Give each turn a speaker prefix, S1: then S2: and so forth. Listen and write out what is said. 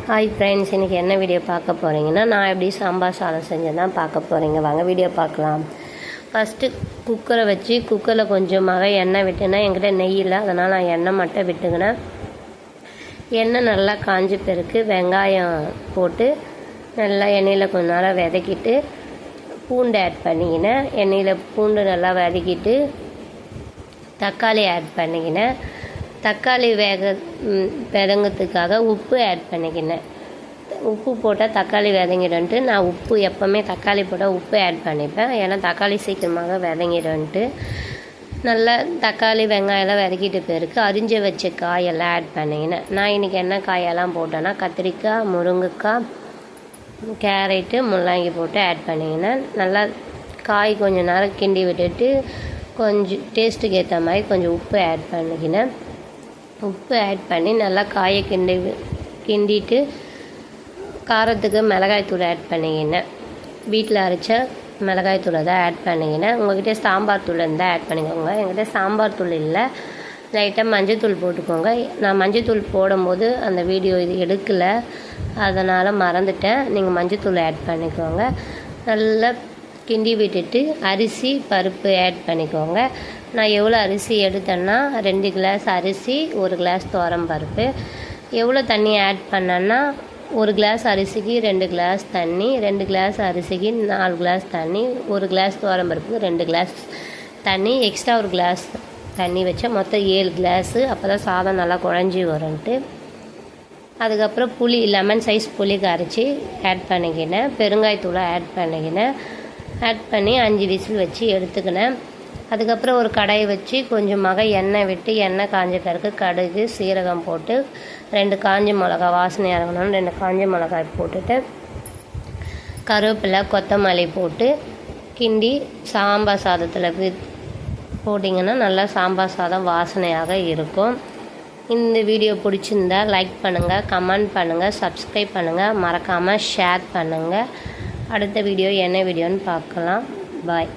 S1: Hi friends, இன்றைக்கி என்ன video பார்க்க போகிறீங்கன்னா, நான் எப்படி சாம்பார் சாதம் செஞ்சு தான் பார்க்க போகிறீங்க. வாங்க வீடியோ பார்க்கலாம். ஃபஸ்ட்டு குக்கரை வச்சு குக்கரில் கொஞ்சமாக எண்ணெய் விட்டுனா, என்கிட்ட நெய் இல்லை, அதனால் நான் எண்ணெய் மட்டும் விட்டுக்கினேன். எண்ணெய் நல்லா காஞ்சி பிறகு வெங்காயம் போட்டு நல்லா எண்ணெயில் கொஞ்ச நேரம் வதக்கிட்டு பூண்டு ஆட் பண்ணிக்கினேன். எண்ணெயில் பூண்டு நல்லா வதக்கிட்டு தக்காளி ஆட் பண்ணிக்கினேன். தக்காளி வதங்கிறதுக்காக உப்பு ஆட் பண்ணிக்கினேன். உப்பு போட்டால் தக்காளி வதங்கிடுன்ட்டு நான் உப்பு எப்போவுமே தக்காளி போட்டால் உப்பு ஆட் பண்ணிப்பேன். ஏன்னா தக்காளி சீக்கிரமாக வதங்கிடுன்ட்டு நல்லா தக்காளி வெங்காயம்லாம் வதக்கிட்டு பிறகு அரிஞ்சு வச்ச காயெல்லாம் ஆட் பண்ணிக்கினேன். நான் இன்றைக்கி என்ன காயெல்லாம் போட்டேன்னா கத்திரிக்காய், முருங்கைக்காய், கேரட்டு, முள்ளங்கி போட்டு ஆட் பண்ணிக்கினேன். நல்லா காய் கொஞ்சம் நேரம் கிண்டி விட்டுட்டு கொஞ்சம் டேஸ்ட்டுக்கு ஏற்ற மாதிரி கொஞ்சம் உப்பு ஆட் பண்ணிக்கினேன். உப்பு ஆட் பண்ணி நல்லா காயை கிண்டிட்டு காரத்துக்கு மிளகாய்த்தூள் ஆட் பண்ணிக்கினேன். வீட்டில் அரைச்ச மிளகாய்த்தூளை தான் ஆட் பண்ணிக்கினேன். உங்கள்கிட்ட சாம்பார் தூள் இருந்தால் ஆட் பண்ணிக்கோங்க. என்கிட்ட சாம்பார் தூள் இல்லை, லைட்டாக மஞ்சத்தூள் போட்டுக்கோங்க. நான் மஞ்சத்தூள் போடும்போது அந்த வீடியோ இது எடுக்கலை, அதனால் மறந்துட்டேன். நீங்கள் மஞ்சத்தூள் ஆட் பண்ணிக்கோங்க. நல்லா கிண்டி விட்டுட்டு அரிசி பருப்பு ஆட் பண்ணிக்கோங்க. நான் எவ்வளோ அரிசி எடுத்தேன்னா 2 கிளாஸ் அரிசி, 1 கிளாஸ் துவரம் பருப்பு. எவ்வளோ தண்ணி ஆட் பண்ணேன்னா 1 கிளாஸ் அரிசிக்கு 2 கிளாஸ் தண்ணி, 2 கிளாஸ் அரிசிக்கு 4 கிளாஸ் தண்ணி, 1 கிளாஸ் துவரம் பருப்புக்கு 2 கிளாஸ் தண்ணி, எக்ஸ்ட்ரா 1 கிளாஸ் தண்ணி வச்சா மொத்தம் 7 கிளாஸு. அப்போ தான் சாதம் நல்லா குழஞ்சி வரும்ன்ட்டு. அதுக்கப்புறம் புளி, லெமன் சைஸ் புளி கரைச்சி ஆட் பண்ணிக்கினேன். பெருங்காயத்தூளை ஆட் பண்ணிக்கினேன். ஆட் பண்ணி 5 விசில் வச்சு எடுத்துக்கினேன். அதுக்கப்புறம் ஒரு கடாயை வச்சு கொஞ்சமாக எண்ணெய் விட்டு எண்ணெய் காஞ்ச பிறகு கடுகு, சீரகம் போட்டு 2 காஞ்ச மிளகா, வாசனை இறங்கணும்னு 2 காஞ்ச மிளகாய் போட்டுட்டு கருவேப்பிலை, கொத்தமல்லி போட்டு கிண்டி சாம்பார் சாதத்தில் போட்டிங்கன்னா நல்லா சாம்பார் சாதம் வாசனையாக இருக்கும். இந்த வீடியோ பிடிச்சிருந்தா லைக் பண்ணுங்கள், கமெண்ட் பண்ணுங்கள், சப்ஸ்கிரைப் பண்ணுங்கள், மறக்காமல் ஷேர் பண்ணுங்கள். அடுத்த வீடியோ என்ன வீடியோன்னு பார்க்கலாம். பாய்.